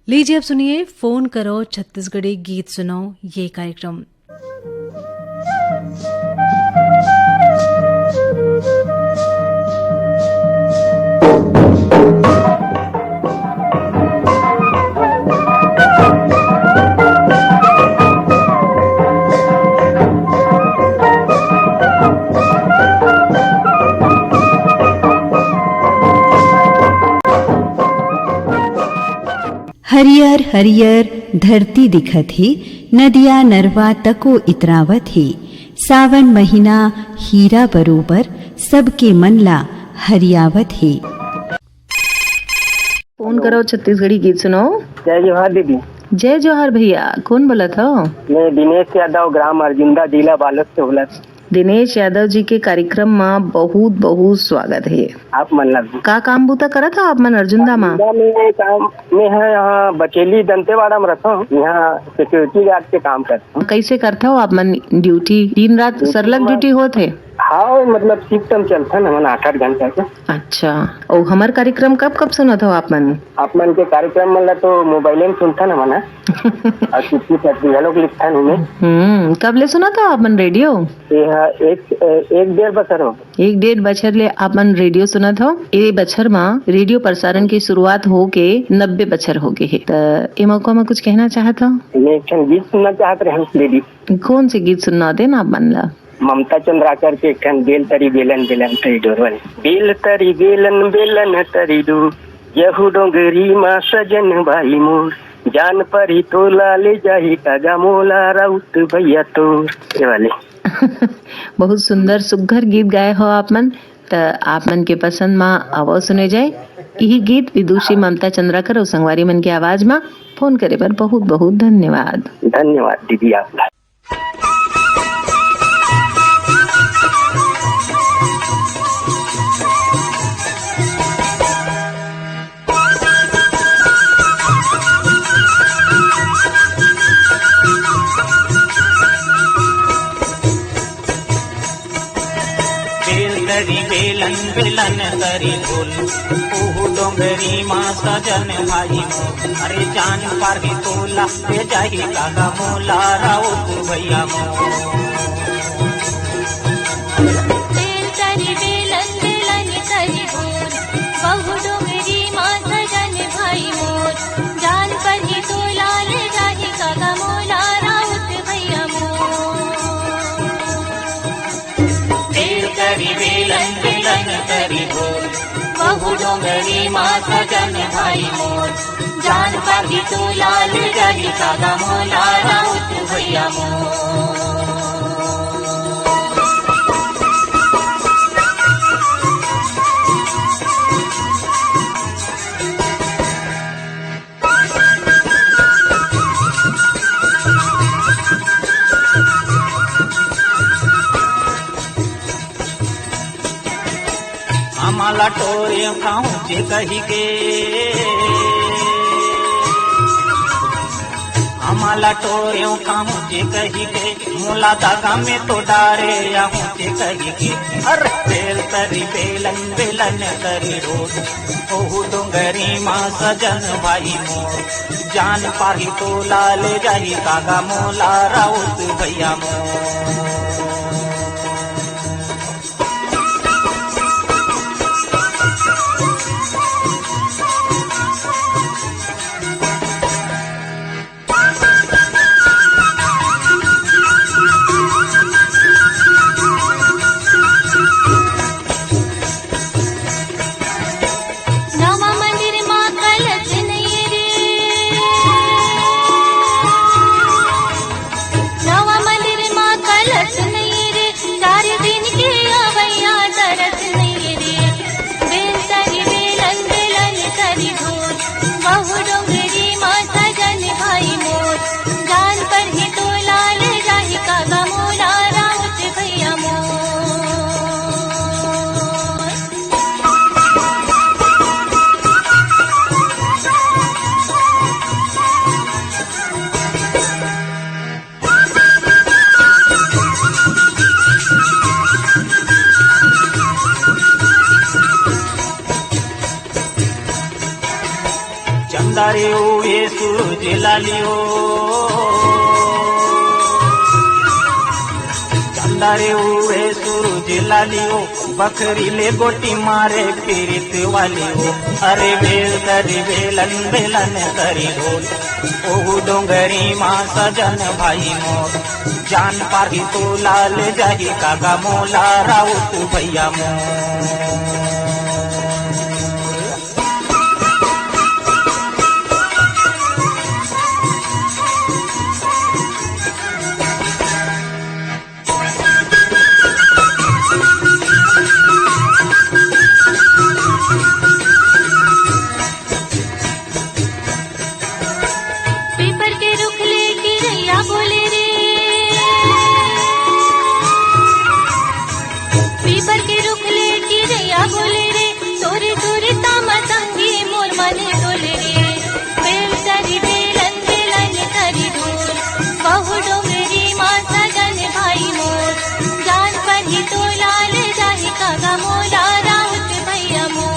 लीजिए अब सुनिए फोन करो छत्तीसगढ़ी गीत सुनाओ ये कार्यक्रम। हरियर हरियर धरती दिखत हे, नदिया नरवा तको इतरावत हे। सावन महीना हीरा बरोबर सबके मन ला हरियावत हे। फोन करो छत्तीसगढ़ी गीत सुनाओ। जय जोहार दीदी। जय जोहार भैया, कौन बोला था? मैं दिनेश यादव, ग्राम अर्जुंदा, जिला बालोद से बोला। दिनेश यादव जी के कार्यक्रम में बहुत बहुत स्वागत है। आप मन लग का काम बूता करा था आप मन अर्जुंदा में? मैं काम में है यहाँ बचेली दंतेवाड़ा में रहता हूँ। यहाँ सिक्योरिटी गार्ड के काम करता हूँ। कैसे करते हो आप मन ड्यूटी? दिन रात सरलग ड्यूटी होते? हाँ, मतलब शिफ्ट में चलता है ना, 8-8 घंटा के। अच्छा, और हमार कार्यक्रम कब कब सुना था आप मन? आप मन के कार्यक्रम मतलब तो मोबाइल में सुनता ना मना और चिट्ठी पत्री लोग लिखता नहीं। कब ले सुना था आप मन रेडियो? एक डेढ़ बछर हो। 1-1.5 बछर ले आप मन रेडियो सुना था। ये बछर में रेडियो प्रसारण की शुरुआत हो के 90 बछर हो गए है। तो ये मौका में कुछ कहना चाहता हूँ? मैं एक गीत सुनना चाहते रहे दीदी। कौन से गीत सुनना देना आप मन ला? ममता चंद्राकर के बेल तरी बेलन बेलन तरी डोरवन, बेल तरी बेलन बेलन तरी डो, यहू डोंगरी माँ सजन भाई मोर, जान परी तो लाले जाही कागा मोला राउत भैया तो। ये वाले बहुत सुंदर सुघर गीत गाए हो आप मन। तो आप मन के पसंद में आवाज सुने जाए यही गीत विदुषी ममता चंद्राकर और संगवारी मन की आवाज में। फोन करे पर बहुत बहुत धन्यवाद। धन्यवाद दीदी आपका। बेलन बेलन करी बोल, ओहु डोंगरी माँ सजन भाई मोर, अरे जान पार ही तोला ले जाही कागा मोला राउत भैया मोर। बेल तरी बेलन बेलन करी बोल, ओहु डोंगरी माँ सजन भाई मोर, जान पर ही तोला ले जाही कागा मोला राउत भैया मोर। बेलन बेलन करी बोल, बहु डोंगरी माँ सजन भाई मोर, जान पागी तो लाल जाही कागा मोला राउत भैया मोर। हमारा टोरे खाऊं जे कही के, हमारा टोरे खाऊं जे कही के, मोला दागा में तो डारे आहूं जे कही के। अरे बेल तरी बेलन बेलन करी रोड, ओहु डोंगरी माँ सजन भाई मोर, जान पाही तो लाल जाही कागा मोला राउत भैया मोर। नवा मंदिर माँ कलश चंदा रे उए सूरज लालियो, चंदा रे उए सूरज लालियो, बकरी ले गोटी मारे पीरित वालियो। अरे बेल तरी बेलन बेलन तरी ढोल, ओहु डोंगरी माँ सजन भाई मोर, जान पाही तो लाल जाही कागा मोला राउत भैया मोर। पीपर के रुख ले चिड़ैया बोले रे, पीपर के रुख ले चिड़ैया बोले रे, तोरे तोरे तामा संगी मोर मन डोले रे। बेल तरी बेलन बेलन तरी ढोल, बहु डोंगरी माँ सजन भाई मोर, जान पर ही तो लाल जाही कागा मोला राउत भैया मोर।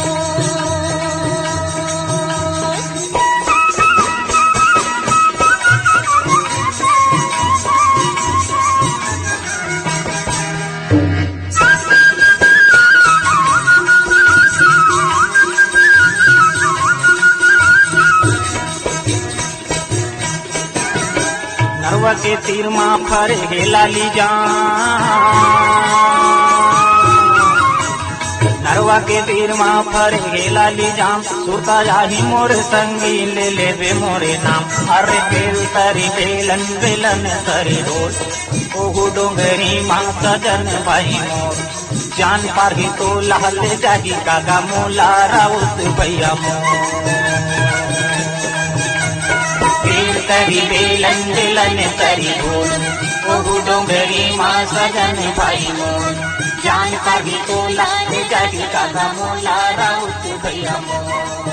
नरवा के तीर माँ फरे हे लाली जान, नरवा के तीर माँ फरे हे लाली जाम, सुरता जाही मोर संगी ले लेवे मोरे नाम। अरे बेल तरी बेलन बेलन तरी ढोल, ओहु डोंगरी माँ सजन भाई मोर, जान पाही तो लाल जाही कागा मोला राउत भैया मोर। बेल तरी बेलन बेलन तरी ढोल, ओहु डोंगरी माँ सजन भाई मोर, जान पाही तो लाल जाही कागा मोला राउत भैया मोर।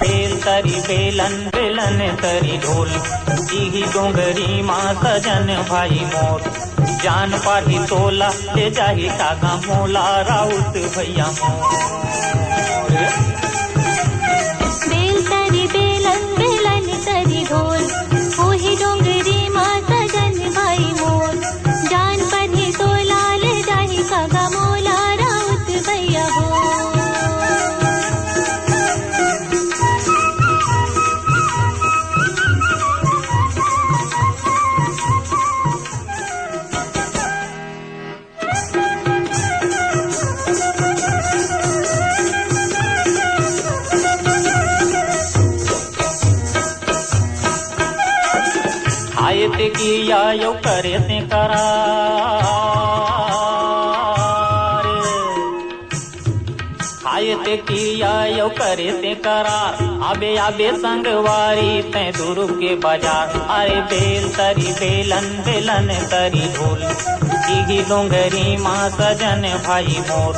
बेल तरी बेलन बेलन तरी ढोल, इही डोंगरी माँ सजन भाई मोर, जान पाही तो लाल जाही कागा मोला राउत भैया मोर। बेल तरी बेलन बेलन तरी ढोल, ओही डोंगरी माँ सजन भाई मोर, जान पर ही तो लाल जाही कागा मोला राउत भैया मोर। आयते किया यो करे ते करार, आयते किया यो करे ते करार, आबे आबे संगवारी ते दूर के बाजार। अरे बेल तरी बेलन बेलन तरी ढोल, इही डोंगरी माँ सजन भाई मोर,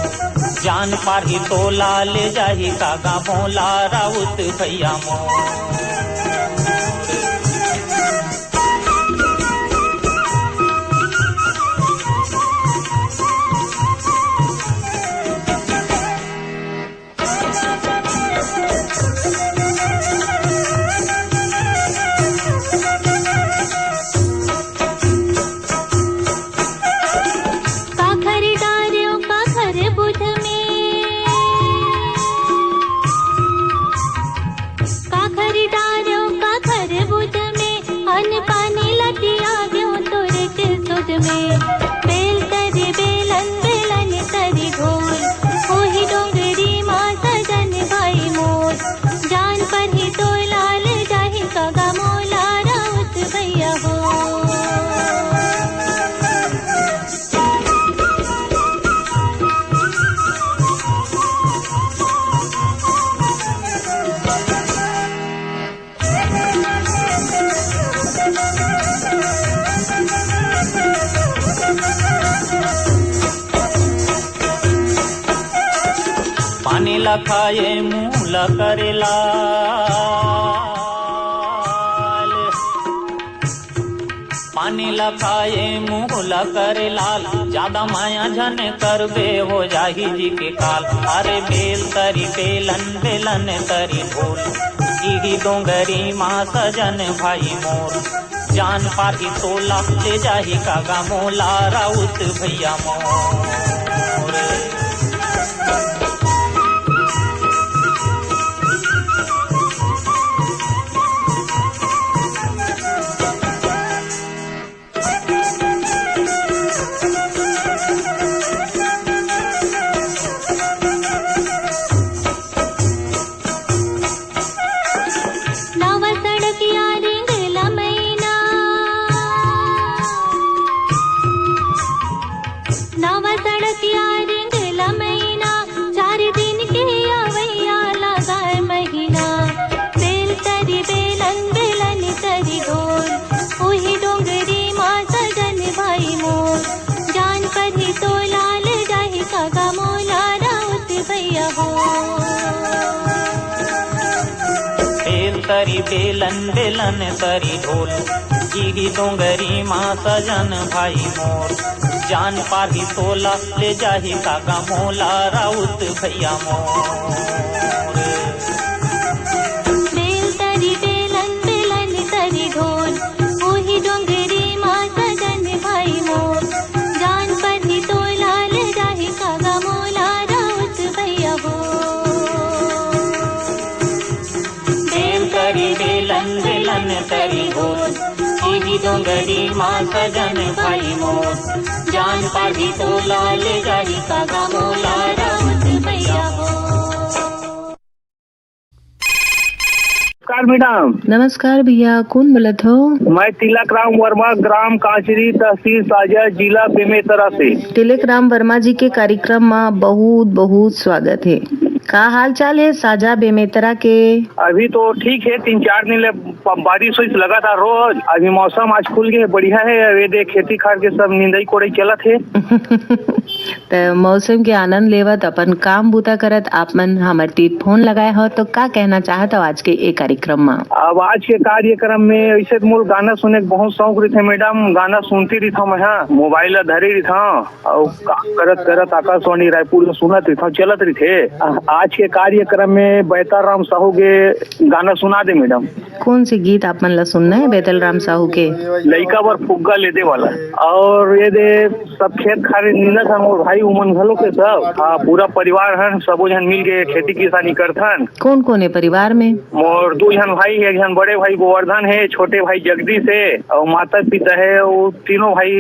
जान पाही तो लाल जाही कागा मोला राउत भैया मोर। खाए मूला करेला पानी लखाए मुहला करे लाल, ज्यादा माया झन करबे हो जाही जी के काल। अरे बेल तरी बेलन बेलन तरी ढोल, इही डोंगरी माँ सजन भाई मोर। जान पाही तोला ले जाही कागा मोला, राउत भैया मोर। नावा सड़किया रेंगला मैना, नावा सड़किया रेंगला मैना, 4 दिन के अवैया लगाए महीना। बेल तरी बेलन बेलन तरी ढोल, ओही डोंगरी माँ सजन भाई मोर। जान पर ही तो लाल जाही कागा मोला, राउत भैया हो। बेल तरी बेलन बेलन तरी ढोल, इही डोंगरी माँ सजन भाई मोर। जान पाही तोला ले जाही कागा मोला, राउत भैया मोर। बेल तरी बेलन बेलन तरी ढोल, ओही डोंगरी माँ सजन भाई मोर। जान पर ही तो लाल जाही कागा मोला, राउत भैया हो। बेल तरी बेलन बेलन तरी ढोल, इही डोंगरी माँ सजन भाई मोर। जान पाही तोला ले जाही कागा मोला, राउत भैया हो। नमस्कार मैडम। नमस्कार भैया, कौन बोलत हो? मैं तिलक राम वर्मा, ग्राम कांचरी, तहसील साजा, जिला बेमेतरा से। तिलक राम वर्मा जी के कार्यक्रम में बहुत बहुत स्वागत है। का हाल चाल है साजा बेमेतरा के? अभी तो ठीक है, 3-4 दिन ले बारिश वारिश लगा था रोज। अभी मौसम आज खुल गए, बढ़िया है। अभी देख खेती खार के सब निंदाई कोड़ाई चलत है। तो मौसम के आनंद लेवत अपन काम बूता करत आपमन हमर तीर फोन लगाए हो, तो का कहना चाहत हो आज के एक कार्यक्रम में? अब आज के कार्यक्रम में ऐसे तो मोल गाना सुने के बहुत शौक रही थे मैडम। गाना सुनती रही था मैं, हाँ मोबाइल धरी रही था और करत करत आकाशवाणी रायपुर में सुनत रही था, चलत रही थे। आज के कार्यक्रम में बैताल राम साहू के गाना सुना दे मैडम। कौन से गीत आपमन ला सुनना है बैताल राम साहू के? लइका बर फुग्गा ले दे वाला। और ये दे सब खेत खारे नींदत हन और भाई उमन घलो के सब, हाँ पूरा परिवार हन, सबो जन मिल के खेती किसानी करथन। कौन कौन है परिवार में? मोर 2 जन भाई है, एक जन बड़े भाई गोवर्धन है, छोटे भाई जगदीश है और माता पिता है। वो तीनों भाई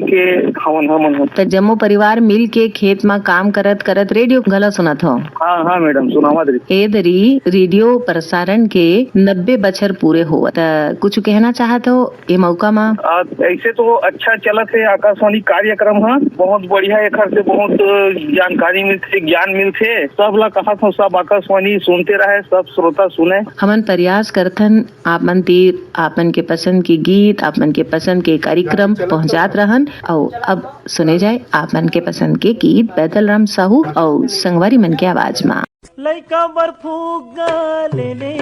के हमन तो जम्मो परिवार मिल के खेत में काम करत करत रेडियो गला सुनत हो? हाँ हाँ मैडम, सुनावत रही। ए दरी रेडियो प्रसारण के 90 बछर पूरे हुआ, तो कुछ कहना चाहत हो ये मौका में? ऐसे तो अच्छा चलत है आकाशवाणी कार्यक्रम, हाँ बहुत बढ़िया। एक से बहुत जानकारी मिलते, ज्ञान मिलते। सब ला कहा था सब आकाशवाणी सुनते रहे, सब श्रोता सुने। हमन प्रयास करथन आपमन तीर आपमन के पसंद के गीत, आपमन के पसंद के कार्यक्रम पहुँचात रहन। और अब सुने जाए आपमन के पसंद के गीत बैताल राम साहू और संगवारी मन के आवाज में। लइका बर फुग्गा ले ले,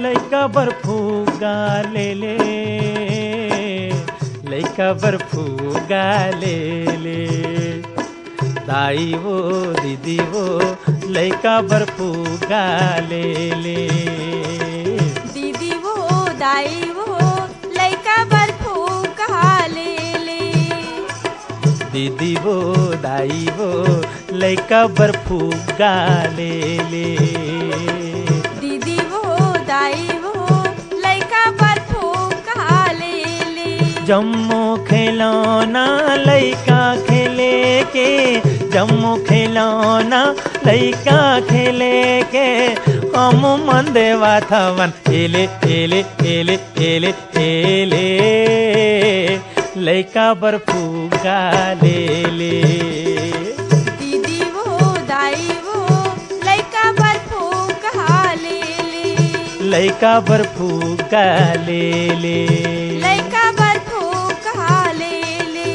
लइका बर फुग्गा ले ले, लइका बर फुग्गा ले ले। दाई वो दीदी वो लइका बर फुग्गा ले ले। दीदी वो दाई वो लइका बर फुग्गा ले ले। दीदी वो दाई वो लइका बर फुग्गा ले ले। दीदी वो दाई वो लइका बर फुग्गा ले ले। जम्मो खिलौना लइका खेले के, जम्मो खिलौना लइका खेले के। हम मन देवा थवन एले एले एले एले एले, लइका बर फुग्गा ले ले। दीदी वो दाई वो लइका बर फुग्गा ले ले। लइका बर फुग्गा ले ले। लइका बर फुग्गा ले ले।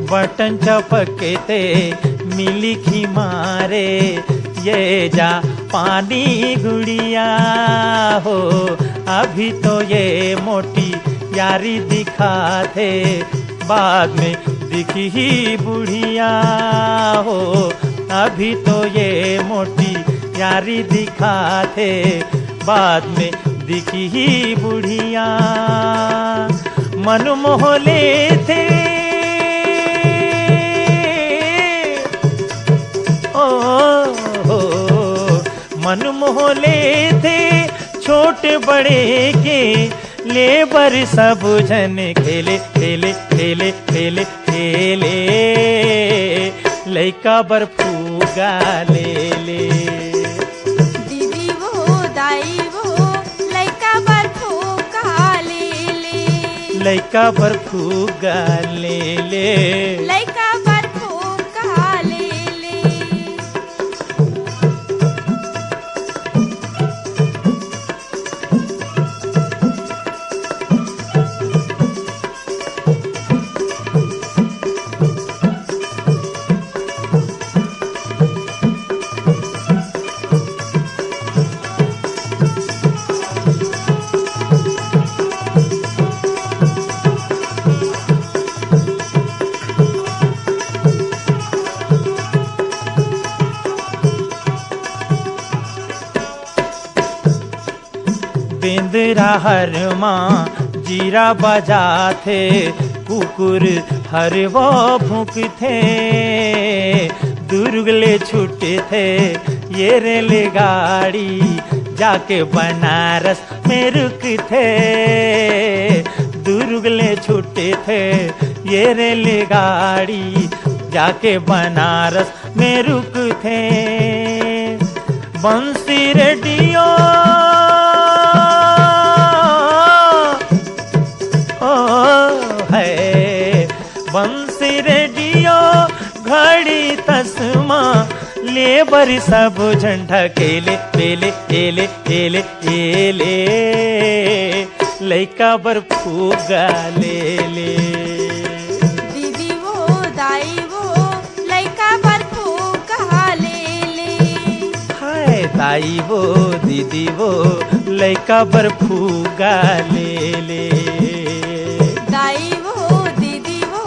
बटन चपकते मिली खी मारे ये जा पानी गुड़िया हो। अभी तो ये मोटी यारी दिखाते बाद में दिखी ही बुढ़िया हो। अभी तो ये मोटी यारी दिखाते बाद में दिखी ही बुढ़िया। मन मोह लेते मन मोह लेते छोटे बड़े के लेबर सब जन खेले खेले खेले खेले खेले लइका बर्फू गाले ले। दीदी वो दाई वो लइका बर्फू गाले ले। लइका बर्फू गाले ले। लइका बर्फू गाले ले। बेंदरा हर माँ जीरा बजाते कुकुर हर वो भूकते दुर्गले छूटे थे ये रेलगाड़ी जाके बनारस में रुकते। दुर्गले छूटे थे ये रेलगाड़ी जाके बनारस में रुकते। बंसी रेडियो बंसी रेडियो घड़ी तस्मा लेबर सब झंडा केले पेले एले एले एले लइका बर्फू गाले ले। दीदी वो दाई वो लइका बर्फू गाले ले। हाय दाई वो दीदी वो लइका बर्फू गाले ले। दाई वो दीदी वो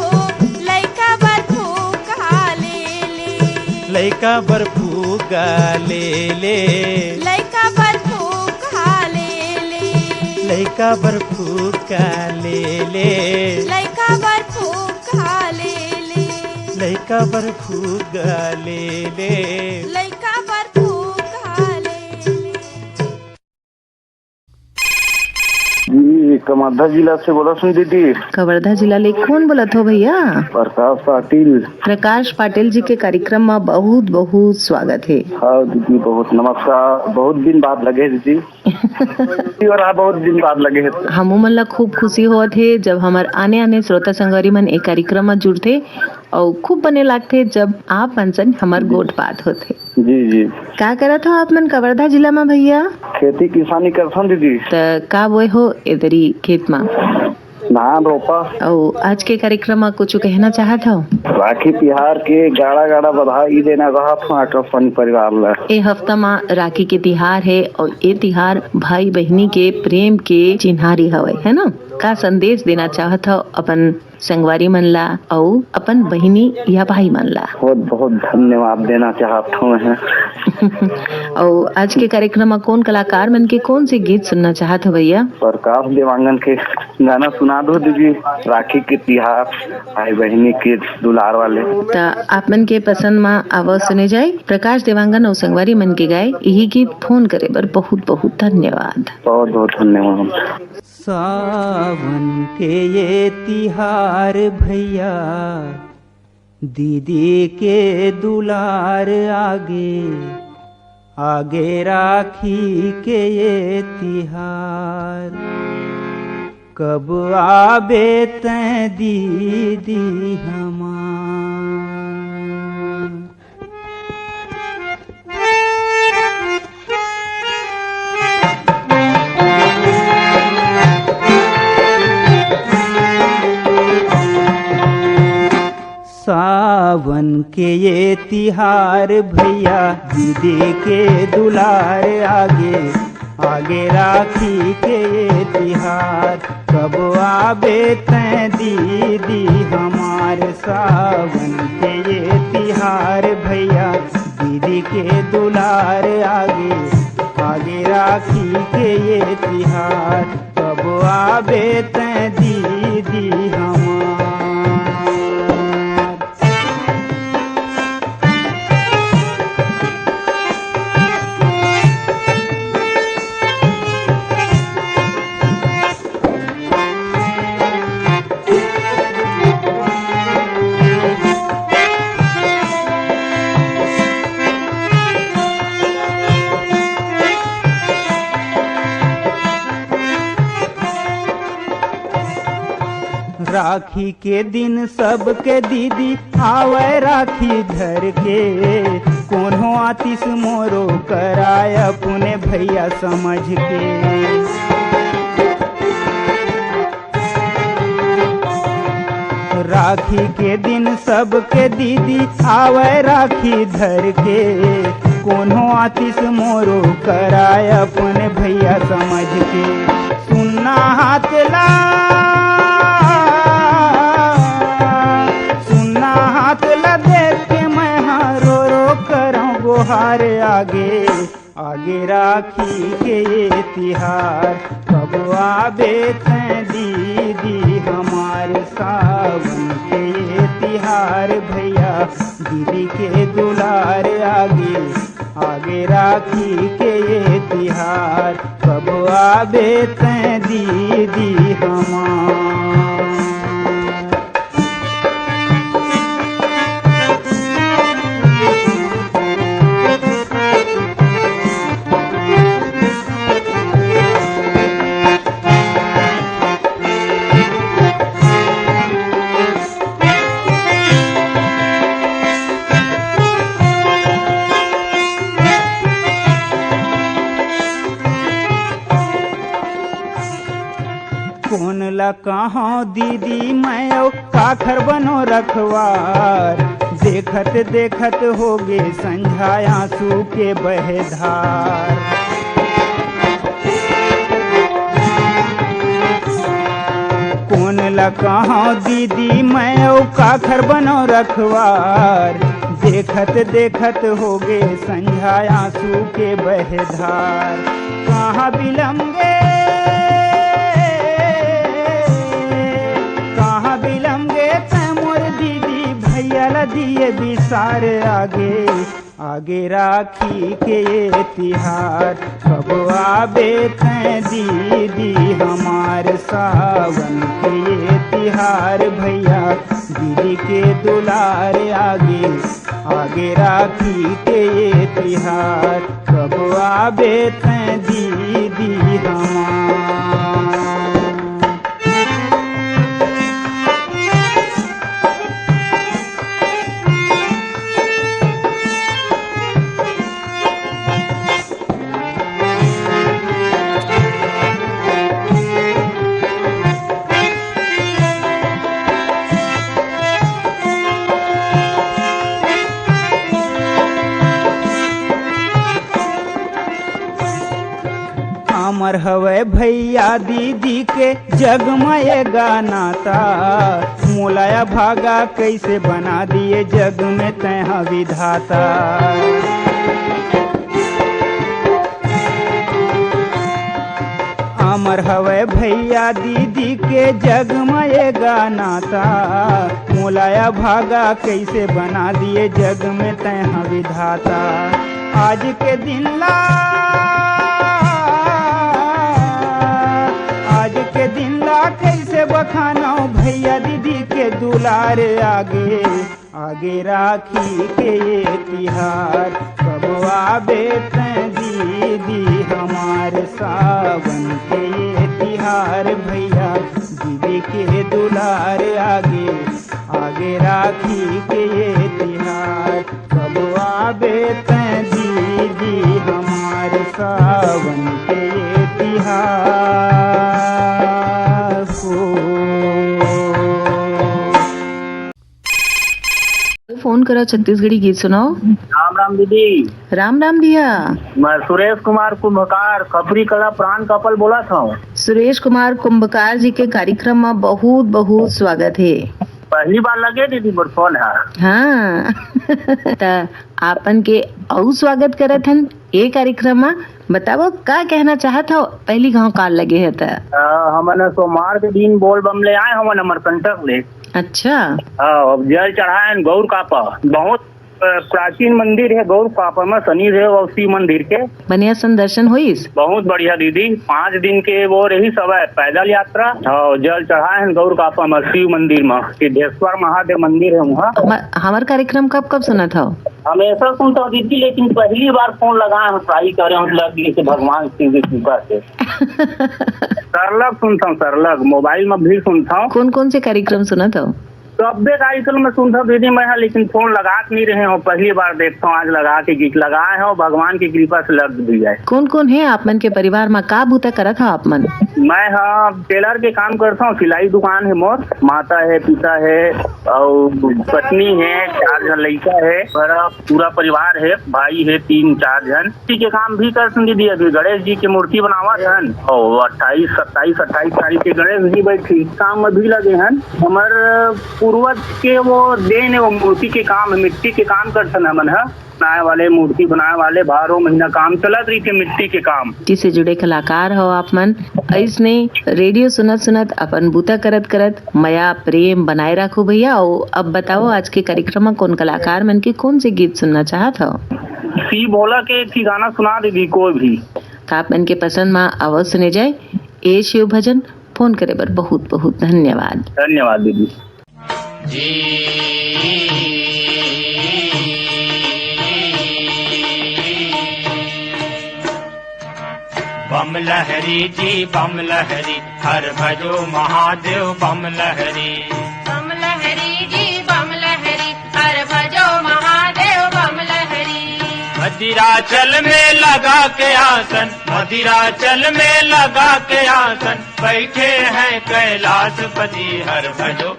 लइका बर्फू गाले ले। लइका बर्फू गाले ले। लइका बर्फू गाले ले। लइका बर्फू गाले ले। लइका बर्फू गाले ले। लइका बर्फू गाले ले। लइका बर्फू गाले ले। जी कवर्धा जिला से बोला सुन दीदी। कवर्धा जिला ले कौन बोलत हो भैया? प्रकाश पाटिल। प्रकाश पाटिल जी के कार्यक्रम में बहुत बहुत स्वागत है। हाँ दीदी बहुत नमस्कार। बहुत दिन बाद लगे दीदी। और आप बहुत दिन बाद लगे हैं। हम मन ला खूब खुशी होत है जब हमार आने आने श्रोता संगरी मन एक कार्यक्रम में जुड़ते और खूब बने लागते जब आप मनसन हमार गोट बात होते। जी जी का करत हो आप मन कवर्धा जिला में भैया? खेती किसानी करथन दीदी। त का बोए हो इधरी खेत में? धान रोपा। और आज के कार्यक्रम में कुछ कहना चाहत हो? राखी तिहार के गाड़ा गाड़ा बधाई देना रहा था आकाशवाणी परिवार ला। ए हफ्ता में राखी के तिहार है और ये तिहार भाई बहनी के प्रेम के चिन्हारी हवे है ना। का संदेश देना चाहत हो अपन संगवारी मन ला और अपन बहनी या भाई मन ला? बहुत बहुत धन्यवाद देना चाहता हूँ मैं। और आज के कार्यक्रम में कौन कलाकार मन के कौन से गीत सुनना चाहत हो भैया? प्रकाश देवांगन के गाना सुना दो दीदी। राखी के तिहार भाई बहनी के दुलार वाले। तो आप मन के पसंद में आवाज सुने जाए प्रकाश देवांगन और संगवारी मन के गाए यही गीत। फोन करे बर बहुत बहुत धन्यवाद। बहुत बहुत धन्यवाद। सावन के ये तिहार भैया दीदी के दुलार आगे आगे राखी के ये तिहार कब आबे तैं दीदी हमार। सावन के ये तिहार भैया दीदी के दुलार आगे आगे राखी के ये तिहार कब आबे तै दीदी हमार सावन के ये तिहार भैया दीदी के दुलार आगे आगे राखी के ये तिहार कब आबे तै दीदी हमार। राखी के दिन सबके दीदी आवे राखी धर के कोनो आतिश मोरो कराय अपने भैया समझ के। राखी के दिन सबके दीदी आवे राखी धर के कोनो आतिश मोरो कराय अपने भैया समझ के। सुनना हाथ ला देख के मैं रो रो करऊं गुहार आगे आगे राखी के ये तिहार कब आबे तै दीदी हमार सावन के ये तिहार भैया दीदी के दुलार आगे आगे राखी के ये तिहार कब आबे तै दीदी हमार। कौन ला कहाँ दीदी मैं काखर बनो रखवार देखत देखत हो गे संझा आंसू के बहे धार। कौन ला कहाँ दीदी मैं काखर बनो रखवार देखत देखत हो गे संझा आंसू के बहे धार। कहाँ बिलमगे दिए बिसार आगे आगे राखी के ये तिहार कब आबे तै दीदी हमार सावन के ये तिहार भैया दीदी के दुलार आगे आगे राखी के ये तिहार कब आबे तै दीदी हमार। अमर हवे भैया दीदी के जगमय गाना ता मोलाया भागा कैसे बना दिए जग में तैहा विधाता। अमर हवे भैया दीदी के जगमय गाना ता मोलाया भागा कैसे बना दिए जग में तैहा विधाता। आज के दिन ला कैसे बखाना भैया दीदी के दुलार आगे आगे राखी के ये तिहार कब आबे तै दीदी हमार सावन के ये तिहार भैया दीदी के दुलार आगे आगे राखी के ये तिहार कब आबे तै दीदी हमार सावन के ये तिहार। फोन करो छत्तीसगढ़ी गीत सुनाओ। राम राम दीदी। राम राम भैया। मैं सुरेश कुमार कुंभकार खपरी कला प्राण कपल बोला था। सुरेश कुमार कुंभकार जी के कार्यक्रम में बहुत बहुत स्वागत है। पहली बार लगे दीदी मोर फोन है। हाँ त आपन के और स्वागत करत हन ये कार्यक्रम में। बताओ का कहना चाहत हो, पहली गाँव काल लगे है त हमने सोमवार के दिन बोल बम ले आए हमने अमरकंटक ले। अच्छा। अब जल चढ़ाए गौर कापा, बहुत प्राचीन मंदिर है गौर कापा में, शनि देव और शिव मंदिर के बढ़िया सन दर्शन हुईस। बहुत बढ़िया दीदी, 5 दिन के वो रही सब है पैदल यात्रा और जल चढ़ाए हैं गौर कापा में शिव मंदिर में, सिद्धेश्वर महादेव मंदिर है वहाँ। हमार कार्यक्रम कब कब सुना था? हमेशा सुनता हूँ दीदी, लेकिन पहली बार फोन लगाए हम ट्राई करे हम लग से भगवान शिव की कृपा से। सरलग सुनता हूँ, सरलग मोबाइल में भी सुनता हूँ। कौन कौन से कार्यक्रम सुना था? तो अब कार्यक्रम में सुनता दीदी मैं, लेकिन फोन लगा नहीं रहे हो, पहली बार देखता हूँ आज लगा के गीत लगाए हो, भगवान की कृपा से लग भी जाए। कौन कौन है आप मन के परिवार में, का बूता करा था आप मन? मैं हाँ टेलर के काम करता हूँ, सिलाई दुकान है मोर, माता है पिता है और पत्नी है, 4 जन लड़का है, बड़ा पूरा परिवार है, भाई है 3-4 जन। इसी के काम भी करते दीदी। अभी गणेश जी की मूर्ति बनावा हन और 28-27-28 तारीख के गणेश जी बैठी काम में भी लगे हैं। हमारे पूर्वज के वो देन है, वो मूर्ति के काम, मिट्टी के काम करते हैं मन है, बनाए वाले मूर्ति बनाए वाले 12 महीना काम चलत रही थे मिट्टी के काम। जिससे जुड़े कलाकार हो आप मन, ऐसने रेडियो सुनत सुनत अपन बूता करत करत माया प्रेम बनाए रखो भैया। और अब बताओ आज के कार्यक्रम में कौन कलाकार मन के कौन से गीत सुनना चाहत हो? सी बोला के एक गाना सुना दीदी कोई भी आप मन के पसंद में आवाज सुने जाए। ए शिव भजन फोन करे बर बहुत बहुत धन्यवाद। धन्यवाद दीदी। बम लहरी जी बम लहरी, हर भजो महादेव बम लहरी। बम लहरी जी बम लहरी, हर भजो महादेव बम लहरी। मदिराचल में लगा के आसन, मदिराचल में लगा के आसन, बैठे हैं कैलाशपति हर भजो।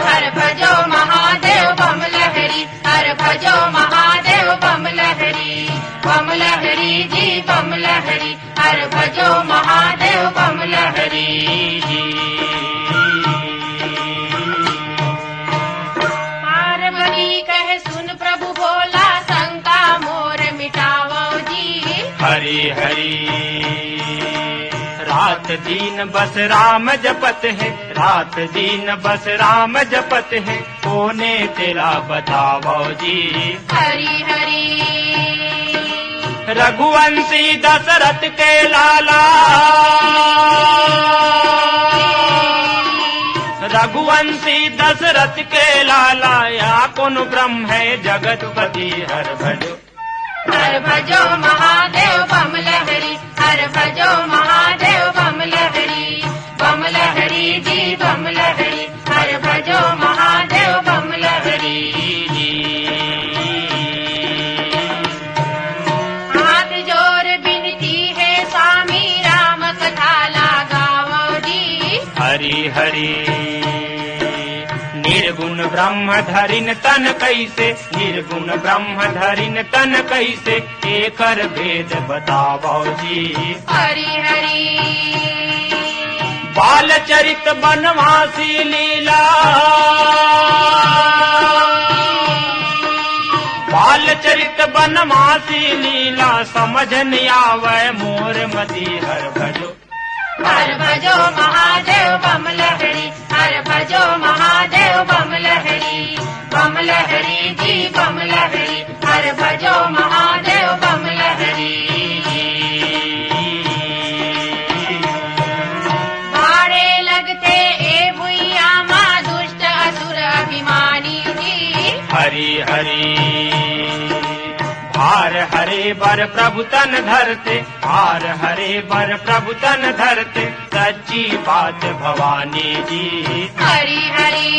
हर भजो महादेव बम लहरी, हर भजो महादेव बम लहरी। बम लहरी जी बम लहरी, हर भजो महादेव बम लहरी। पार्वती कहे सुन प्रभु बोला, शंका मोर मिटावो जी। हरि हरि रात दिन बस राम जपत है, रात दिन बस राम जपत है, कोने तेरा बताओ जी। हरि हरि रघुवंशी दशरथ के लाला, रघुवंशी दशरथ के लाला, या कौन ब्रह्म है जगतपति हर भजो। हर भजो महादेव बम लहरी, हर भजो महादेव बम लहरी। बम लहरी जी बम लहरी, हर भजो महादेव बम लहरी। हाथ जोर बिनती है स्वामी राम कथा लगाओ जी। हरि हरि निर्गुण ब्रह्म धरिन तन कैसे, निर्गुण ब्रह्म धरिन तन कैसे, एकर भेद बताओ जी। हरि हरि बाल चरित बनवासी लीला, बाल चरित बनवासी लीला, समझ नहीं आवे मोर मति हर भजो। हर भजो महादेव बम लहरी, हर भजो महादेव बम लहरी। बम लहरी जी बम लहरी, हर भजो महादेव बम लहरी। भाड़े लगते ए भुइया माँ दुष्ट असुर अभिमानी जी। हरि हरि हार हरे बर प्रभु तन धरते, हार हरे बर प्रभु तन धरते, सच्ची बात भवानी जी। हरि हरि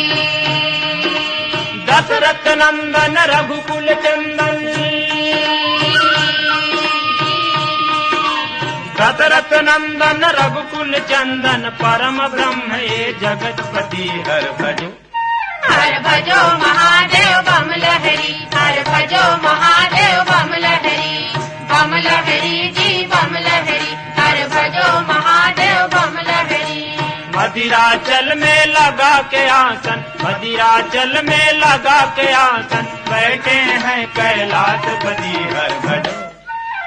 दशरथ नंदन रघुकुल चंदन, दशरथ नंदन रघुकुल चंदन, परम ब्रह्म ये जगतपति हर भजो। हर भजो महादेव बम मदिराचल में लगा के आसन, मदिराचल में लगा के आसन, बैठे हैं कैलाशपति हर भजो,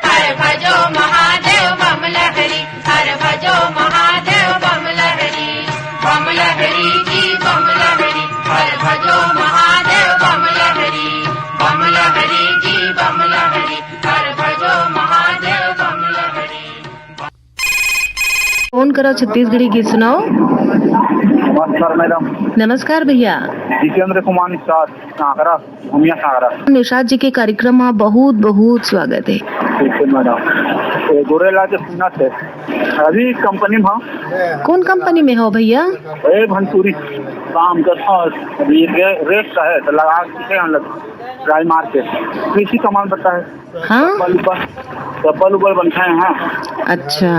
हर भजो महादेव बम लहरी, हर भजो महादेव बम लहरी, बम लहरी जी बम लहरी, हर भजो महादेव बम लहरी, बम लहरी जी बम लहरी, हर भजो महादेव बम लहरी। फोन करो छत्तीसगढ़ी गीत सुनाओ। नमस्कार मैडम। नमस्कार भैया। जितेंद्र कुमार निषाद सागरा, भूमिया सागरा। निषाद जी के कार्यक्रम में बहुत बहुत स्वागत है। ठीक है मैडम। गोरेला के सुना थे अभी कंपनी में। कौन कंपनी में हो भैया? भंसूरी काम करता हूँ। अभी रेट का है तो लगा के हम लोग ट्राई मार के कृषि कमान पड़ता है। हाँ चप्पल ऊपर बनते हैं। हाँ अच्छा,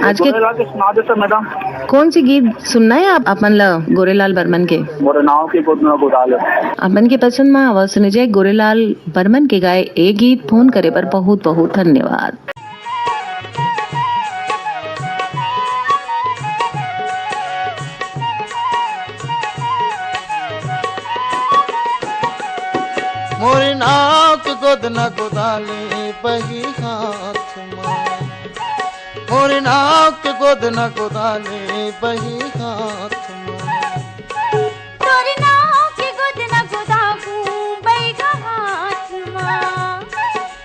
आज के सुना देते मैडम। कौन सी गीत सुनना है आप अपन ला? गोरेलाल बर्मन के मोरे नाव के गोदना गोदाल अपन के पसंद में आवाज सुने जाए गोरेलाल बर्मन के गाए ए गीत। फोन करे पर बहुत बहुत धन्यवाद। मोरी नाव के गोद न गोदाले बही हाथ में, मोरी नाव के गोद न गोदाले बही हाथ में, तोरी नाव के गोद न गोदाबू बैगा हाथ माँ,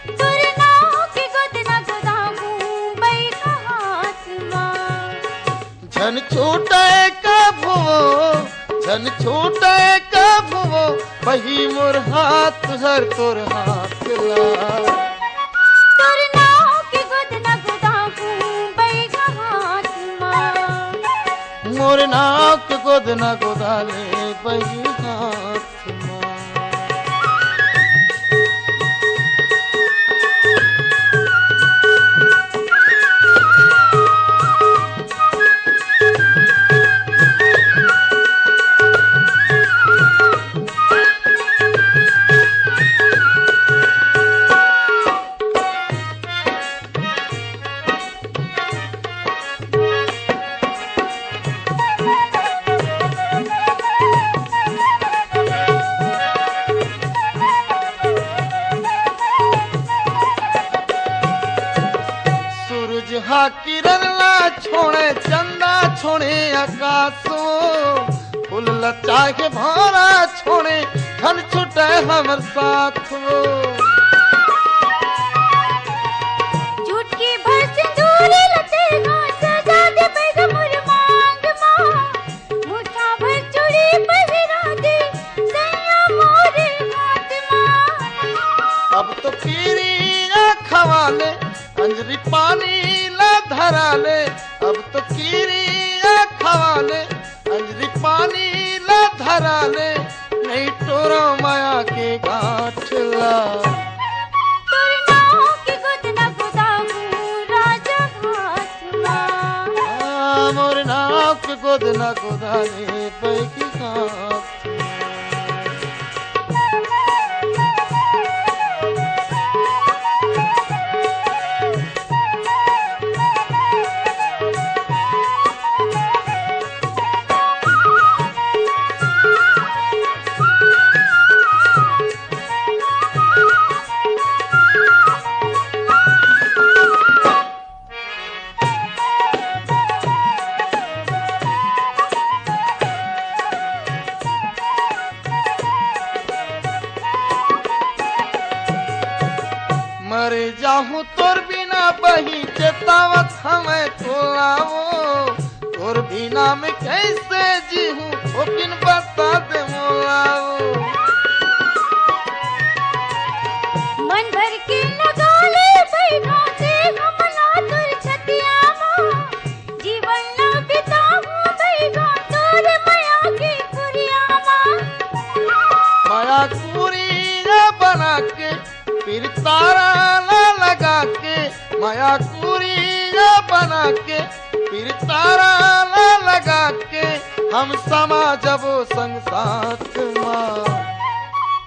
तोरी नाव के गोद न गोदाबू बैगा हाथ माँ। झन छूटे कब वो, झन छूटे कब वो, बही मोर हाथ हर तोर हाथ ला। तोरी नाव के गोद न गोदाबू बैगा हाथ माँ, मोर नाव के गोद न गोदाले बही हाथ माँ। हा किरण ला छोड़े चंदा छोड़े आकाशो, फूल लचा के भारा छोड़े धन छुटे हमर साथो। चुटकी भर सिंदूरी लचेगा सजा दे बैगा मोर मांग माँ, मुठा भर चूड़ी पहिरा दे सैया मोरे हाथ माँ। अब तो पीरी खवाले अंजरी पानी धरा ले, अब तो कीरिया खवाले अंजरी पानी ला धरा ले, नहीं टोरो माया के गांठ ला। तोरी नाव के गोद न गोदाबू राजा हाथ माँ, मोर नाव के गोद न गोदाले बैगी हाथ। मरे जाहूँ तोर बिना बही चेतावत हमें तोलाओ, तोर बिना में कैसे जीहूँ ओकिन बता दे मोलाओ। मन भर के लगा ले बैठा के हमला तुर छतिया माँ, जीवन न बिताऊं बैठा तोर माया की कुरिया माँ। माया कुरिया बना के फिर तारा ला लगा के, माया कुरिया बना के फिर तारा ला लगा के, हम समा जबो संग साथ माँ।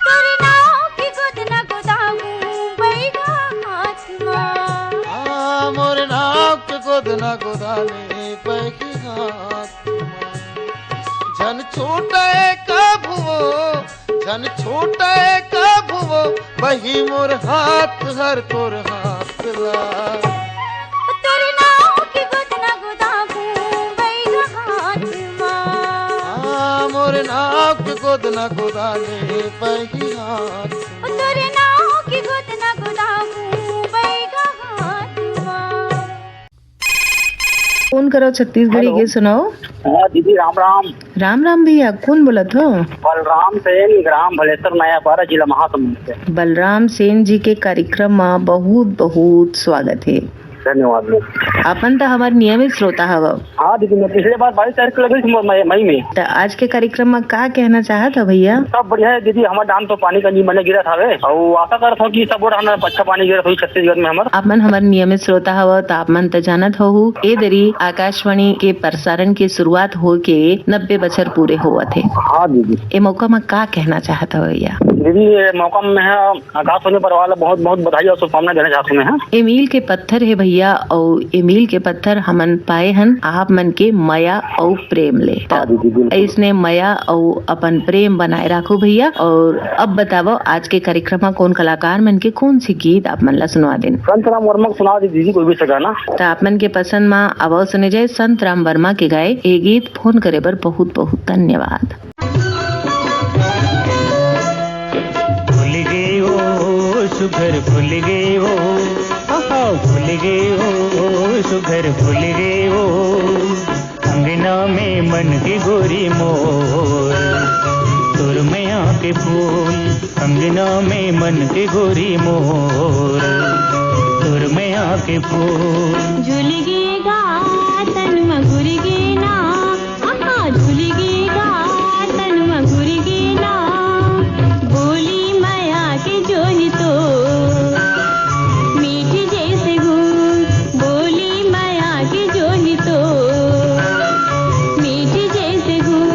तोरी नाव की गोद न गोदाबू बैगा हाथ माँ, मोर नाव के गोद न गोदाले बैगी हाथ माँ। झन छूटे कभुओ झन छूटे कभुओ बही मोर हाथ हर तोर हाथ ला तोर नाव की गोदना गोदाबू बैगा हाथ माँ मोर नाव के गोदना गोदाने बही हाथ तोर नाव की गोदना गोदाबू बैगा हाथ माँ। फोन करो छत्तीसगढ़ी गीत सुनाओ। हाँ दीदी राम राम। राम राम भैया, कौन बोलत हो? बलराम सेन ग्राम भलेसर नयापारा जिला महासमुंद से। बलराम सेन जी के कार्यक्रम में बहुत बहुत स्वागत है। धन्यवाद। अपन तो हमारे नियमित श्रोता हव। हाँ दीदी, मैं पिछले बार 22 तारीख को लगी थी मई में। तो आज के कार्यक्रम में का कहना चाहत हो भैया? सब बढ़िया है दीदी, हमारे डाम तो पानी का नी मने गिरा था और आशा करत हो कि सब अच्छा पानी गिरा हुई छत्तीसगढ़ में हमारे। आप मन हमारे नियमित श्रोता हव तो आप मन तो जानत हो ए दरी आकाशवाणी के प्रसारण की शुरुआत हो के 90 बछर पूरे हुआ थे। हाँ दीदी, ये मौका में का कहना चाहत हो भैया? दीदी ये मौका में है आकाशवाणी पर वाला बहुत बहुत बधाई और शुभकामनाएं देना चाहते हैं। ए मील के पत्थर है भैया और ए मील के पत्थर हमन पाए हन आप मन के माया और प्रेम ले। इसने माया और अपन प्रेम बनाए रखो भैया। और अब बताओ आज के कार्यक्रम में कौन कलाकार मन के कौन सी गीत आप मन ला सुनवा देन? संत राम वर्मा सुना दीदी कोई भी सा गाना। तो आप मन के पसंद में आवाज सुने जाए संत राम वर्मा के गाए ए गीत। फोन करे बर बहुत बहुत धन्यवाद। भूल गए ओ सुघर भूल गए ओ भूल गए ओ सुघर भूल गए ओ अंगना में मन की गोरी मोर तोर मैया के फूल अंगना में मन की गोरी मोर तोर मैया के फूल झुलगेगा तन मगुरगे ना आहा झुलगेगा तन मगुरगे ना बोली माया के जोही तो मीठी जैसे गुड़ बोली माया के जोही तो मीठी जैसे गुड़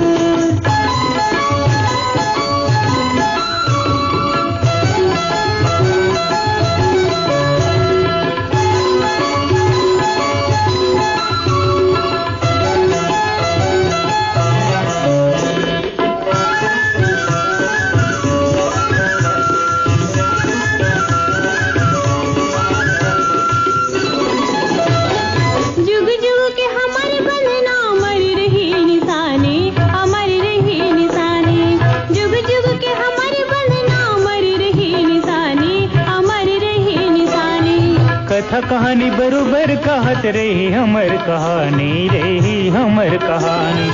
कथा कहानी बरोबर कहत रही हमर कहानी रही हमर कहानी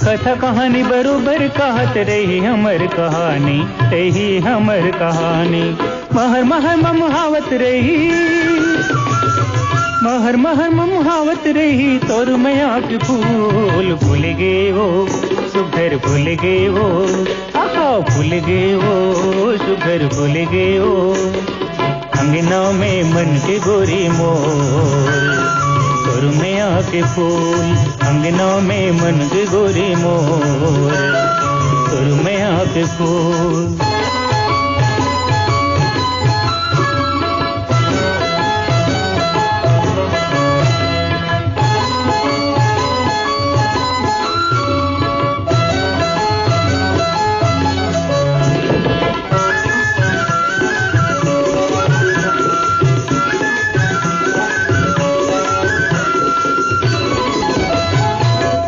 कथा कहानी बरोबर कहत रही हमर कहानी रही हमर कहानी महर महर ममहावत रही महर महर ममहावत रही तोर मैया के फूल भूल गए वो सुघर भूल गए वो आहा भूल गए वो सुघर भूल गए वो अंगना में मन के गोरी मोर तोर मैया के फूल अंगना में मन के गोरी मोर तोर मैया के फूल।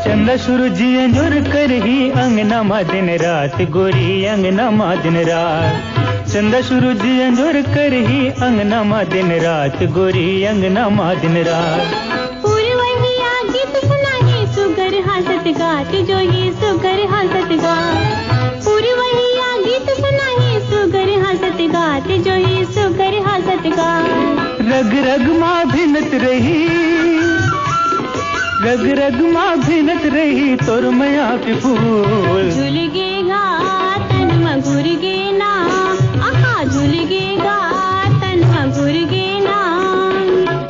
चंदा सूरज अंजुर कर ही अंगना मा दिन रात गोरी अंगना मा दिन रात चंदा सूरज अंजुर कर ही अंगना मा दिन रात गोरी अंगना मा दिन रात पूर्वहिया गीत सुनाही सुगर हंसत गात जो ही सुगर हंसत गात पूर्वहिया गीत सुनाही सुगर हंसत गात जो ही सुगर हंसत गात रग रग माँ भिनत रही रग रग माँ भिनत रही तोर मैया के फूल झुलगेगा तन मगुरगे ना आहा झुलगेगा तन मगुरगे ना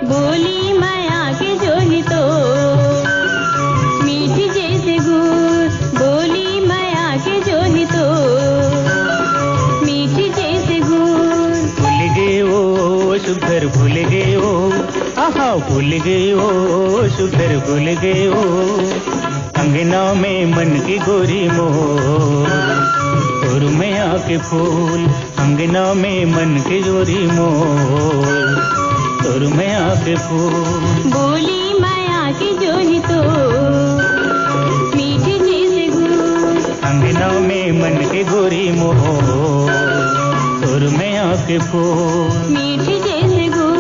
बोली माया के जोही तो मीठी जैसे गुड़ बोली माया के जोही तो मीठी जैसे गुड़ भूल गए वो सुघर भूल गए वो आहा भूल गए वो सुघर भूल गए वो अंगना में मन की गोरी मोर तोर में आके फूल, अंगना में मन की गोरी मोर तोर में आके फूल। बोली माया की जोही तो मीठी जैसे गुल, अंगना में मन की गोरी मोर तोर में आके फूल, मीठी जैसे गुल,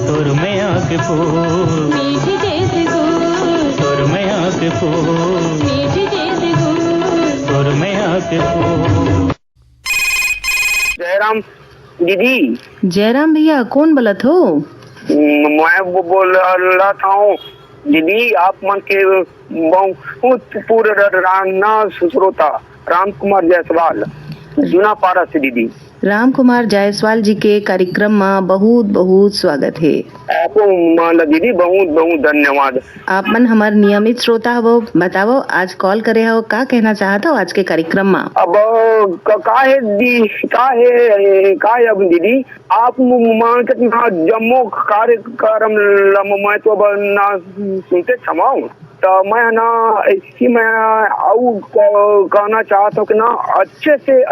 तोर में आके फूल, मीठी जैसे गुल, तोर में आके फूल, मीठी जैसे गुल, तोर में आके फूल। जयराम दीदी। जयराम भैया कौन बोलत हो? मैं बोल रहा था दीदी, आप मन के बहुत पुराना श्रोता राम कुमार जायसवाल जूना पारा से दीदी। राम कुमार जायसवाल जी के कार्यक्रम में बहुत बहुत स्वागत है। आपको माला दीदी बहुत बहुत धन्यवाद। आप मन हमारे नियमित श्रोता हो, बताओ आज कॉल करे हो, का कहना चाहता हो आज के कार्यक्रम में? अब का है अब दीदी, आप मान के जम्मो कार्यक्रम मैं तो अब ना सुनते क्षमाओ, तो मैं ना इसी में कहना चाहता हूँ कि ना अच्छे से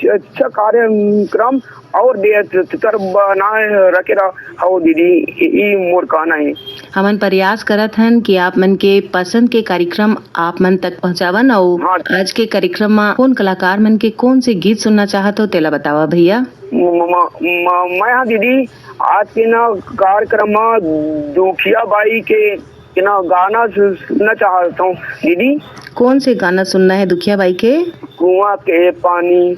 अच्छा कार्यक्रम और बेहतर बनाए रखे रहो दीदी, ये मोर कहना है। हमन प्रयास करत हन कि आप मन के पसंद के कार्यक्रम आप मन तक पहुँचावन। और आज के कार्यक्रम में कौन कलाकार मन के कौन से गीत सुनना चाहत हो तेला बतावा भैया। मैं दीदी आज के ना कार्यक्रम में दुखिया बाई के ना गाना सुनना चाहता हूँ दीदी। कौन से गाना सुनना है दुखिया बाई के? कुआं के पानी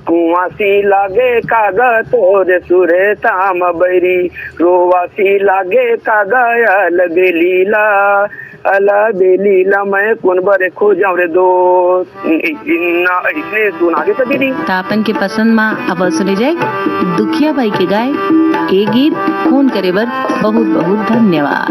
कुआं सी लागे कागज तोरे सुरे ताम बैरी, रोवा सी लागे कागज अला बेलीला मैं कौन बरे खो जाऊं रे दोस्त, इसने सुना दे दीदी। तापन के पसंद में अब सुने जाए दुखिया बाई के गाय ए गीत। फोन करे बर बहुत बहुत धन्यवाद।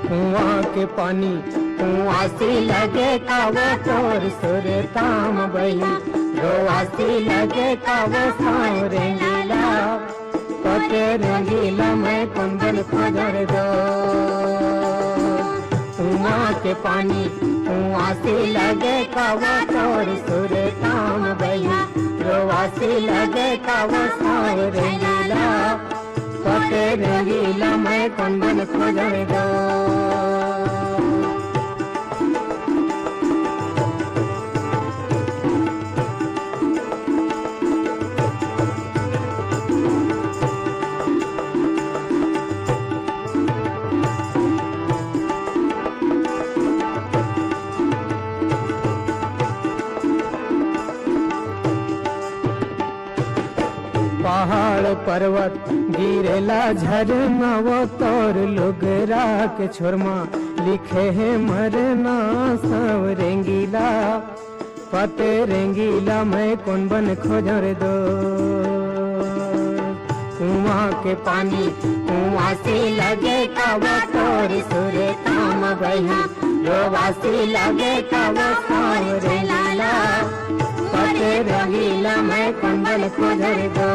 कुआं के पानी कुआं से लगे कावो तोर सुर ताम बही, रोआ से लगे कावो साव रंगीला, पते रंगीला मैं कुंदन खोजर दो। कुआं के पानी कुआं से लगे कावो तोर सुर ताम बही, रोआ से लगे कावो साव रंगीला, पते रंगीला मैं कुंदन खोजर दो। पहाड़ पर्वत गिरेला झरना वो तोर लुगरा के छोरमा, लिखे है मरना सब रेंगीला, पते रेंगीला मैं कौन बन खोजर दो। कुआं के पानी कुआं से लगे कावा तोर सुर काम बही, रोवा से लगे कावा साव रेंगीला, पते रंगीला मैं कुंडल खोजर दो।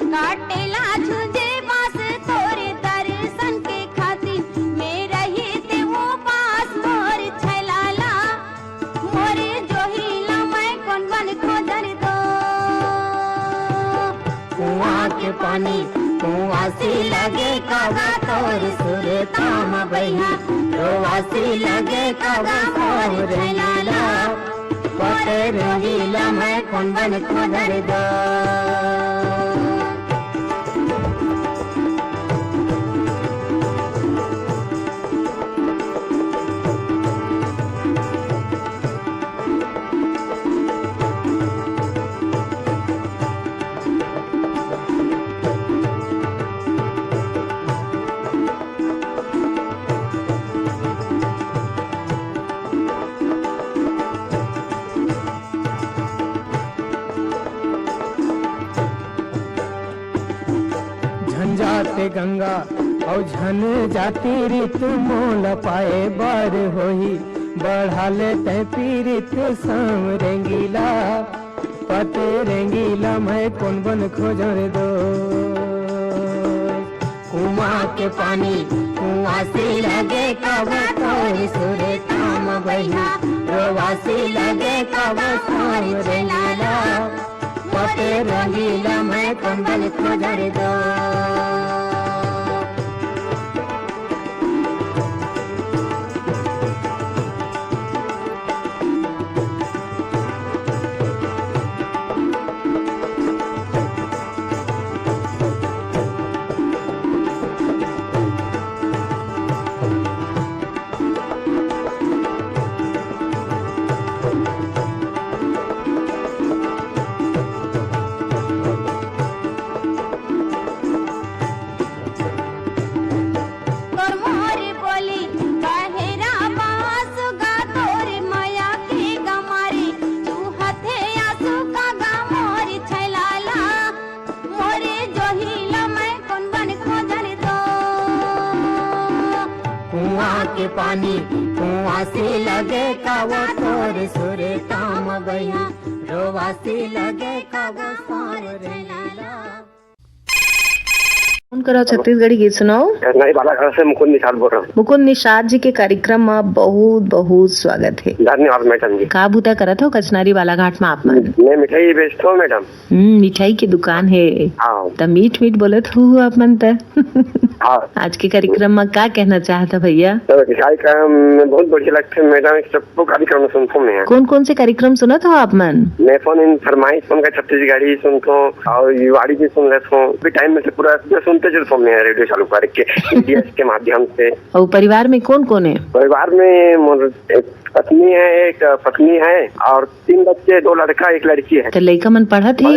काटेला झुंझे बास तोरे दर्शन के खातिर, मैं रही ते वो पास मोर छैलाला, मोरे जोहिला मैं कौन बन खोजर दो। कुआं के पानी कुआं से लगे कावा तोर सुर ताम बही, रोआ से लगे कावा साव रंगीला, पते रंगीला मैं कौन बन खोजर दो। जाते गंगा और झन जाती ऋतु मोल पाए बार होई बढ़ा लेते पीरित शाम रेंगीला पते रेंगीला मैं कौन बन खोजर दो कुआं के पानी कुआं से लगे कब तोर सुरे काम बहिया रोवा से लगे कब शाम रेंगीला पते रेंगीला मैं कौन बन खोजर दो पानी कुआं से लगे कावो तोर सुरे काम बहिया रोवा से लगे कावो सार रेला फोन करो छत्तीसगढ़ी गीत सुनाओ। नई बालाघाट से मुकुंद निषाद बोल रहा हूँ। मुकुंद निषाद जी के कार्यक्रम में बहुत बहुत स्वागत है। धन्यवाद मैडम जी। का बूता करत हो कचनारी बालाघाट में आप मन? मैं मिठाई बेचता हूँ मैडम। मिठाई की दुकान है। हाँ। तो मीठ मीठ बोलत हूँ आप मन तो। आज के कार्यक्रम में क्या कहना चाहता भैया? तो कार्यक्रम बहुत बढ़िया लगते है मैडम। सबको कार्यक्रम सुनता हूँ मैं। कौन कौन से कार्यक्रम सुना था आप मन? मैं फोन इन फरमाइश सुन कर छत्तीसगढ़ी सुनता हूँ और युवाड़ी भी सुन लेता हूँ। टाइम में से पूरा सुनते चलता हूँ मैं रेडियो चालू करके के माध्यम से। और परिवार में कौन कौन है? परिवार में पत्नी है, एक पत्नी है और 3 बच्चे, 2 लड़का 1 लड़की है। तो लड़का मन पढ़ा थे?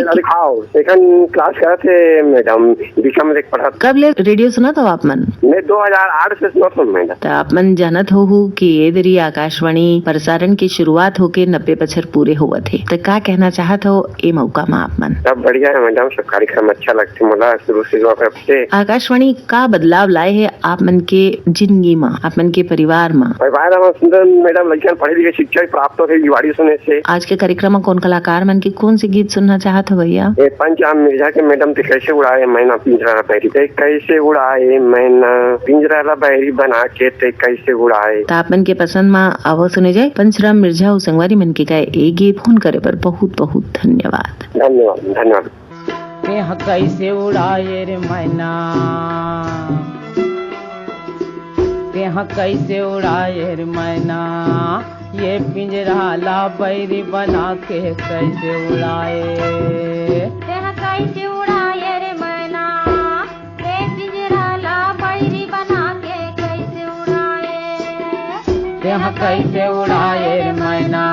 सेकंड क्लास का थे मैडम। बीका में पढ़ा। कब ले रेडियो सुना था आप मन? मैं 2008 से सुना था मैडम। तो आप मन जानत हो कि ये दरी आकाशवाणी प्रसारण की शुरुआत होके 90 बछर पूरे हुए थे। तो क्या कहना चाहत हो ये मौका में आप मन? सब बढ़िया है मैडम। सब कार्यक्रम अच्छा लगते मुला शुरू से। आकाशवाणी का बदलाव लाए है आप मन के जिंदगी में, आप मन के परिवार में? परिवार में सुंदर मैडम लड़कियां पढ़ी लिखी शिक्षा प्राप्त हो रही युवाड़ी सुनने से। आज के कार्यक्रम में कौन कलाकार मन की कौन से गीत सुनना चाहत हो भैया? पंजाब मिर्जा के मैडम ते कैसे उड़ाए मैना पिंजरा बैरी, ते कैसे उड़ाए मैना पिंजरा बैरी बना के, ते कैसे उड़ाए। तो आप मन के पसंद में आवो सुने जाए पंचराम मिर्जा और संगवारी मन के गाए एक गीत। फोन करे पर बहुत बहुत धन्यवाद। धन्यवाद धन्यवाद। कैसे उड़ाए रे मैना, तेहा कैसे उड़ाए रे मैना, ये पिंजरा ला बैरी बना के कैसे उड़ाए। तेहा कैसे उड़ाए रे मैना, ये पिंजरा ला बैरी बना के कैसे उड़ाए। तेहा कैसे उड़ाए रे मैना,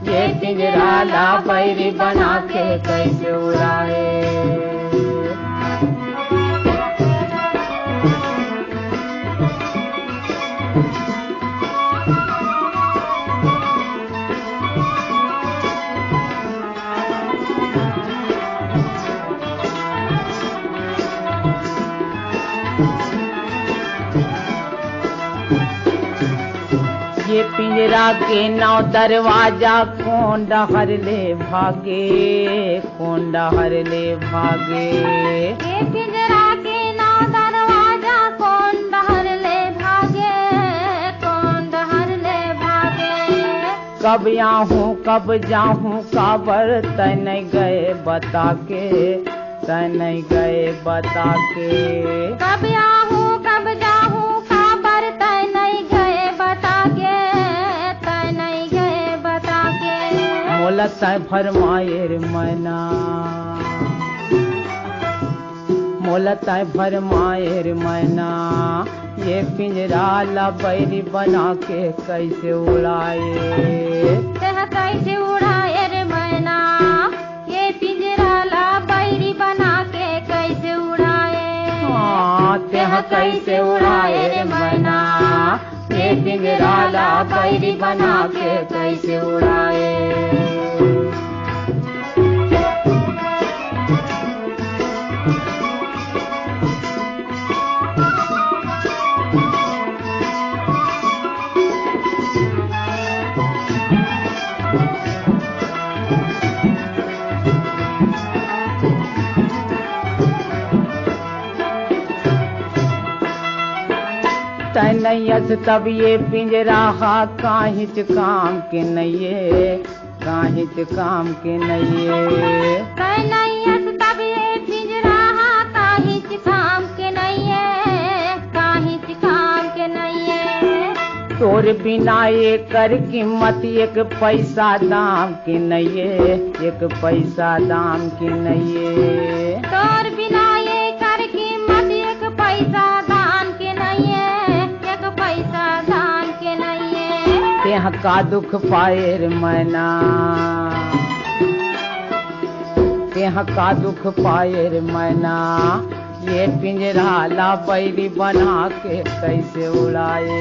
ये पिंजरा ला बैरी बना के कैसे उड़ाए। ये पिंजरा के नौ दरवाजा कौन डहर ले भागे, कौन डहर ले भागे। ये पिंजरा के नौ दरवाजा कौन डहर ले भागे, कौन डहर ले भागे। कब आऊँ कब जाऊँ काबर तय नहीं गए बता के, तय नहीं गए बता के। कब आऊँ कब जाऊँ काबर तय नहीं गए बता के, तय नहीं गए बता के। मोला तय भरमाए रे मैना, मोला तय भरमाए रे मैना, ये पिंजरा ला बैरी बना के कैसे उड़ाए। तेहा कैसे उड़ाए रे मैना, ये पिंजरा ला बैरी बना के कैसे उड़ाए। तेहा कैसे उड़ाए रे मैना, ये पिंजरा ला बैरी बना के कैसे उड़ाए। कैनैयस तब ये पिंजरा काहिच काम के नइये, काहिच काम के नइये। कैनैयस तब ये पिंजरा काहिच काम के नइये, काहिच काम के नइये। तोर बिना ये कर कीमत एक पैसा दाम के नइये, एक पैसा दाम के नइये। तोर बिना ये कर कीमत एक पैसा दाम के नइये, एक पैसा दाम के नइये। तेह का दुख पाए रे मैना, तेह का दुख पाए रे मैना। ये पिंजरा ला बैरी बना के कैसे उड़ाए,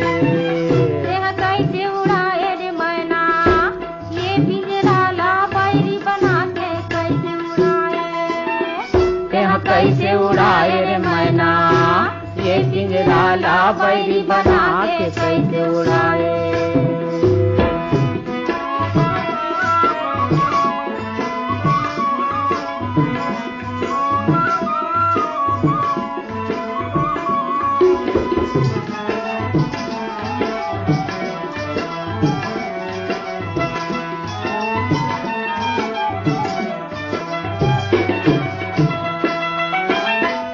तेह कैसे उड़ाए रे मैना। ये पिंजरा ला बैरी बना के कैसे उड़ाए, तेह कैसे उड़ाए रे मैना। ये पिंजरा ला बैरी बना के कैसे उड़ाए।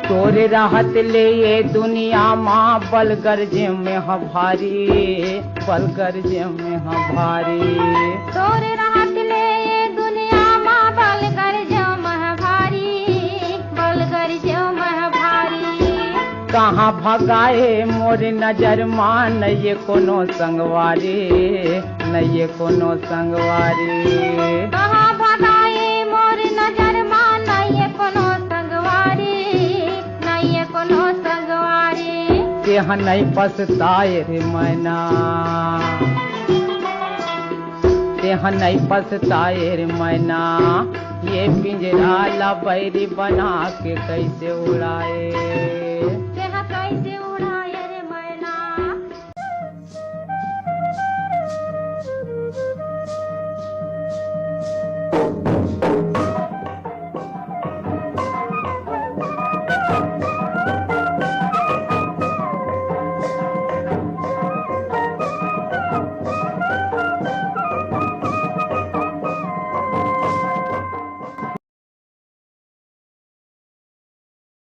तोरे राहत ले ये दुनिया माँ बल गर्जे में ह भारी, बल गर्जे में ह भारी। तोरे राहत ले ये दुनिया माँ बल गर्जे में भारी, बल गर्जे में भारी। कहाँ भगाए मोर नजर माँ न ये कोनो संगवारी, न ये कोनो संगवारी। कहाँ भगाए मोर नजर माँ न ये कोनो संगवारी, न ये कोनो संगवारी। तेह नहीं पछताए रे मैना, तेह नहीं पछताए रे मैना। ये पिंजरा ला बैरी बना के कैसे उड़ाए।